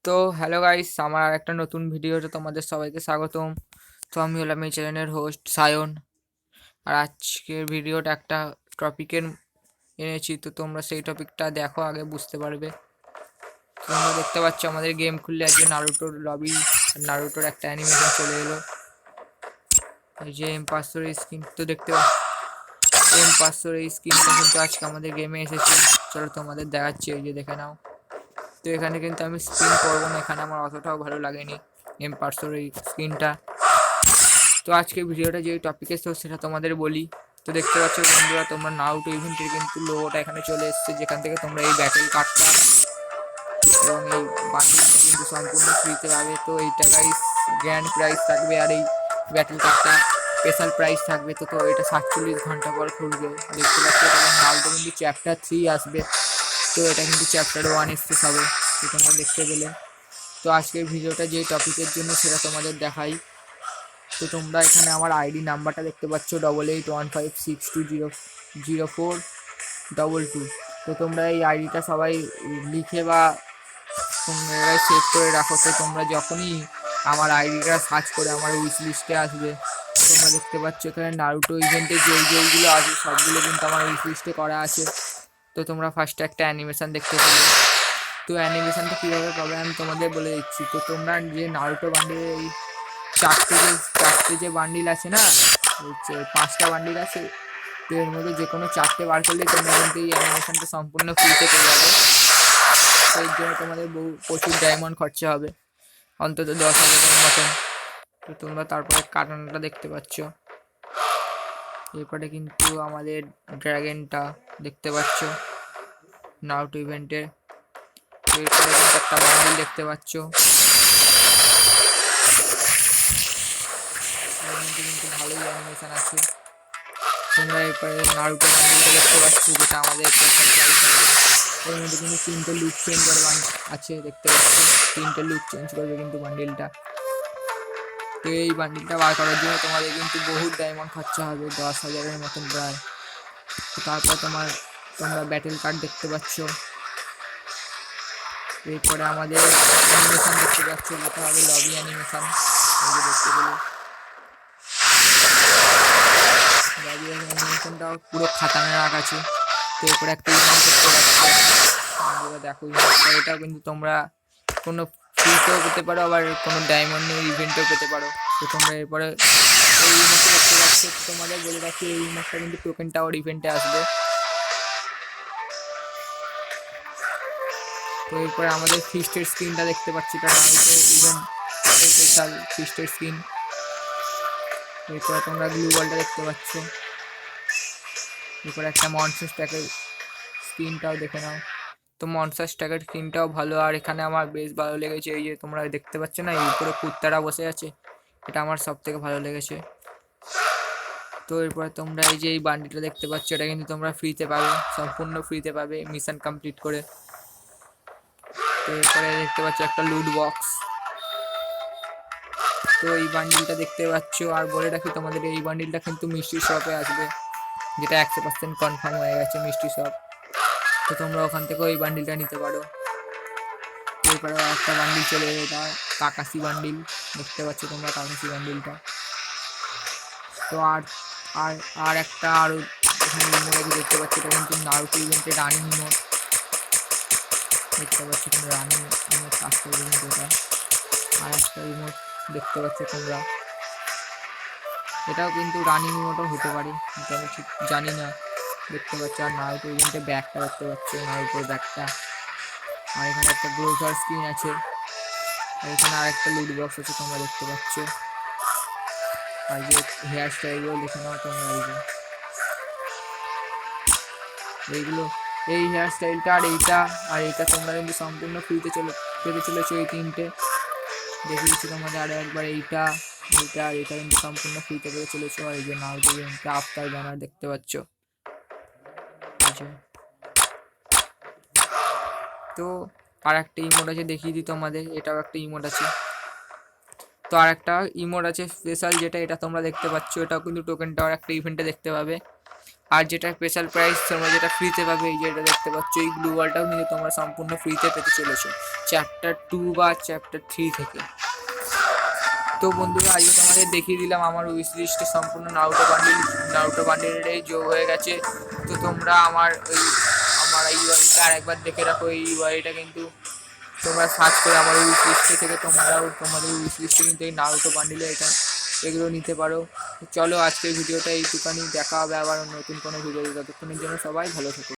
তো hello guys, আমার একটা নতুন ভিডিওতে তোমাদের সবাইকে স্বাগতম। তো আমি হলাম এই চ্যানেলের হোস্ট সায়ন। আর আজকের ভিডিওটা একটা টপিকের এনেছি, তো তোমরা সেই টপিকটা দেখো, আগে বুঝতে পারবে। তোমরা দেখতে পাচ্ছ আমাদের গেম খুললে আজকে নারুটোর লবি, নারুটোর একটা অ্যানিমেশন চলে এলো। এই যে M500 স্কিন তো দেখতে পাচ্ছ, M500 এই স্কিনটা কিন্তু আজকে আমাদের গেমে এসেছে। চলো তোমাদের দেখাচ্ছি, এই যে দেখে নাও। তো এখানে কিন্তু আমি স্পিন করবো না, এখানে আমার অতটাও ভালো লাগেনি M500 এই স্কিনটা। তো আজকে ভিডিওটা যে টপিকে তো সেটা তোমাদের বলি। তো দেখতে পাচ্ছ বন্ধুরা, তোমরা নারুটো ইভেন্টের কিন্তু লোগোটা এখানে চলে এসেছে, যেখান থেকে তোমরা এই ব্যাটেল কার্ডটা এবং এই বান্ডিলটা কিন্তু সম্পূর্ণ ফ্রিতে পাবে। তো এইটা গাইস গ্র্যান্ড প্রাইস থাকবে, আর এই ব্যাটেল কার্ডটা স্পেশাল প্রাইস থাকবে। তো এটা 47 ঘন্টা পর খুলবে। দেখতে পাচ্ছ তখন নারুটো কিন্তু চ্যাপ্টার 3 আসবে। তো এটা কিন্তু চ্যাপ্টার 1 এসছে সবে, তো তোমরা দেখতে পেলে। তো আজকের ভিডিওটা যে টপিকের জন্য সেটা তোমাদের দেখাই। তো তোমরা এখানে আমার আইডি নাম্বারটা দেখতে পাচ্ছ 881562000422। তো তোমরা এই আইডিটা সবাই লিখে বা তোমরা সেভ করে রাখো। তো তোমরা যখনই আমার আইডিটা সার্চ করে আমার উইশ লিস্টে আসবে, তোমরা দেখতে পাচ্ছ এখানে নারুটো ইভেন্টে যেইগুলো আছে সবগুলো কিন্তু আমার উইশ লিস্টে করা আছে। তো তোমরা ফার্স্টে একটা অ্যানিমেশন দেখতে পাবে। তো অ্যানিমেশনটা কীভাবে পাবে আমি তোমাদের বলে দিচ্ছি। তো তোমরা যে নারুটো বান্ডিলের এই চারটে যে বান্ডিল আছে না, হচ্ছে 5টা বান্ডিল আছে। তো এর মধ্যে যে কোনো 4টে বার করলেই তোমরা কিন্তু এই অ্যানিমেশনটা সম্পূর্ণ ফ্রিতে পেয়ে যাবে। তো এর জন্য তোমাদের প্রচুর ডায়মন্ড খরচা হবে, অন্তত 10,000-এর মতন। তো তোমরা তারপরে কাটানোটা দেখতে পাচ্ছ। এরপরে কিন্তু আমাদের ড্রাগনটা দেখতে পাচ্ছ নারুটো ইভেন্টের। তো এরপরে কিন্তু একটা বান্ডিল দেখতে পাচ্ছ, কিন্তু ভালোই অ্যানিমেশন আছে। তোমরা এরপরে নারুটো বান্ডিলটা দেখতে পাচ্ছ, যেটা আমাদের স্পেশাল প্রাইস হবে। এর মধ্যে কিন্তু 3টে লুক চেঞ্জার আছে, দেখতে পাচ্ছ 3টে লুক চেঞ্জ করবে কিন্তু বান্ডিলটা। তো এই বান্ডিলটা বার করার জন্য তোমাদের কিন্তু বহুত ডায়মন্ড খরচা হবে, 10,000-এর মতন প্রায়। তো তারপর তোমরা ব্যাটেল কার্ড দেখতে পাচ্ছ। এরপরে আমাদের অ্যানিমেশন দেখতে পাচ্ছ, যেটা হবে লবি অ্যানিমেশন। এই যে দেখতে পেলে লবি অ্যানিমেশনটাও পুরো খাতারনাক আছে। তো এরপরে একটা ইমোট দেখতে পাচ্ছ, দেখো ইমোটটা। এটাও কিন্তু তোমরা কোনো ফ্রিতেও পেতে পারো, আবার কোনো ডায়মন্ডের ইভেন্টেও পেতে পারো। তো তোমরা এরপরে এই ইমোটটা দেখতে পাচ্ছ। তোমাদের বলে রাখি, এই ইমোটটা কিন্তু টোকেন টাওয়ার ইভেন্টে আসবে। তো এরপরে আমাদের ফিস্টের স্ক্রিনটা দেখতে পাচ্ছি, কারণ নারুটো ইভেন্ট স্পেশাল ফিস্টের স্ক্রিন। এরপরে তোমরা গ্লু বলটা দেখতে পাচ্ছ। এরপরে একটা মনস্টার স্ট্যাকের স্ক্রিনটাও দেখে নাও। তো মনস্টার স্ট্যাকের স্ক্রিনটাও ভালো, আর এখানে আমার বেশ ভালো লেগেছে এই যে তোমরা দেখতে পাচ্ছ না, এই উপরে কুত্তারা বসে আছে, এটা আমার সব থেকে ভালো লেগেছে। তো এরপরে তোমরা এই যে এই বান্ডিলটা দেখতে পাচ্ছ, এটা কিন্তু তোমরা ফ্রিতে পাবে, সম্পূর্ণ ফ্রিতে পাবে মিশন কমপ্লিট করে। তো এরপরে দেখতে পাচ্ছ একটা লুট বক্স। তো এই বান্ডিলটা দেখতে পাচ্ছ, আর বলে রাখি তোমাদের এই বান্ডিলটা কিন্তু মিষ্টি শপে আসবে, যেটা 100% কনফার্ম হয়ে গেছে মিষ্টি শপ। তো তোমরা ওখান থেকে ওই বান্ডিলটা নিতে পারো। এরপরে একটা বান্ডিল চলে এলো, এটা কাকাশি বান্ডিল। দেখতে পাচ্ছ তোমরা কাকাশি বান্ডিলটা। তো আর আর আর একটা আরও এখানে ইমোট দেখতে পাচ্ছ, এটা কিন্তু নারুটো ইভেন্টের রানিং ইমোট। দেখতে পাচ্ছ তোমরা রানিং ইমোট কাজ করবে কিন্তু এটা। আর একটা ইমোট দেখতে পাচ্ছ তোমরা, এটাও কিন্তু রানিং ইমোটও হতে পারে, এটা আমি ঠিক জানি না। দেখতে পাচ্ছ আর নারুটো ইভেন্টে ব্যাগটা দেখতে পাচ্ছ, নারুটোর ব্যাগটা। আর এখানে একটা ব্রাউজার স্ক্রিন আছে, আর এখানে আর একটা লুট বক্স আছে তোমরা দেখতে পাচ্ছ। আর যে হেয়ার স্টাইলগুলো দেখে নাও তোমরা, এইগুলো এই হেয়ার স্টাইলটা আর এইটা তোমরা কিন্তু সম্পূর্ণ ফ্রিতে পেতে চলেছো। এই 3টে দেখে দিচ্ছি তোমাদের আরও একবার, এইটা আর এটা কিন্তু সম্পূর্ণ ফ্রিতে পেতে চলেছো। আর এই যে নারুটো ইভেন্টটা আফটার ব্যানার দেখতে পাচ্ছ। তো আর একটা ইমোট আছে দেখিয়ে দিই তোমাদের, এটাও একটা ইমোট আছে। তো আর একটা ইমোট আছে স্পেশাল, যেটা এটা তোমরা দেখতে পাচ্ছ, এটাও কিন্তু টোকেন টাওয়ার একটা ইভেন্টে দেখতে পাবে। আর যেটা স্পেশাল প্রাইস তোমরা যেটা ফ্রিতে পাবে, এই যেটা দেখতে পাচ্ছ এই গ্লু ওয়ালটাও কিন্তু তোমরা সম্পূর্ণ ফ্রিতে পেতে চলেছো চ্যাপ্টার 2 বা চ্যাপ্টার 3 থেকে। তো বন্ধুরা আজকে তোমাদের দেখিয়ে দিলাম আমার উইশ লিস্টে সম্পূর্ণ নারুটো বান্ডিলটাই যোগ হয়ে গেছে। তো তোমরা আমার এই ইউআইটা আরেকবার দেখে রাখো। এই ইউআইটা কিন্তু তোমরা সার্চ করে আমার উইশ লিস্টে থেকে তোমাদের উইশ লিস্টে কিন্তু এই নারুটো বান্ডিলে এগুলো নিতে পারো। চলো আজকের ভিডিওটা এইটুখানি, দেখা হবে আবার নতুন কোনো ভিডিও। ততক্ষণের জন্য সবাই ভালো থেকো।